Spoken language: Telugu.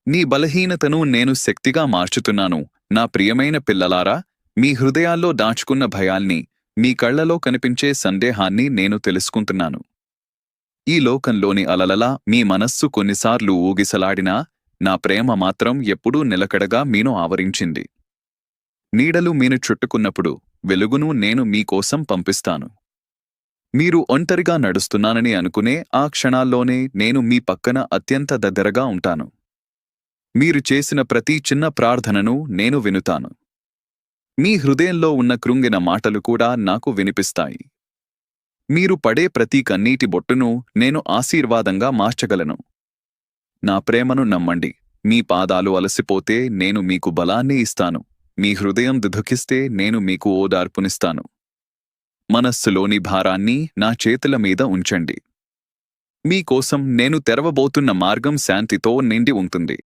నీ బలహీనతను నేను శక్తిగా మార్చుతున్నాను. నా ప్రియమైన పిల్లలారా, మీ హృదయాల్లో దాచుకున్న భయాల్ని, మీ కళ్లలో కనిపించే సందేహాన్ని నేను తెలుసుకుంటున్నాను. ఈ లోకంలోని అలలలా మీ మనస్సు కొన్నిసార్లు ఊగిసలాడినా, నా ప్రేమ మాత్రం ఎప్పుడూ నిలకడగా మీను ఆవరించింది. నీడలు మీను చుట్టుకున్నప్పుడు వెలుగును నేను మీకోసం పంపిస్తాను. మీరు ఒంటరిగా నడుస్తున్నానని అనుకునే ఆ క్షణాల్లోనే నేను మీ పక్కన అత్యంత దగ్గరగా ఉంటాను. మీరు చేసిన ప్రతి చిన్న ప్రార్థనను నేను వినుతాను. మీ హృదయంలో ఉన్న కృంగిన మాటలు కూడా నాకు వినిపిస్తాయి. మీరు పడే ప్రతి కన్నీటి బొట్టును నేను ఆశీర్వాదంగా మార్చగలను. నా ప్రేమను నమ్మండి. మీ పాదాలు అలసిపోతే నేను మీకు బలాన్ని ఇస్తాను. మీ హృదయం దుఃఖిస్తే నేను మీకు ఓదార్పునిస్తాను. మనస్సులోని భారాన్ని నా చేతుల మీద ఉంచండి. మీకోసం నేను తెరవబోతున్న మార్గం శాంతితో నిండి ఉంటుంది.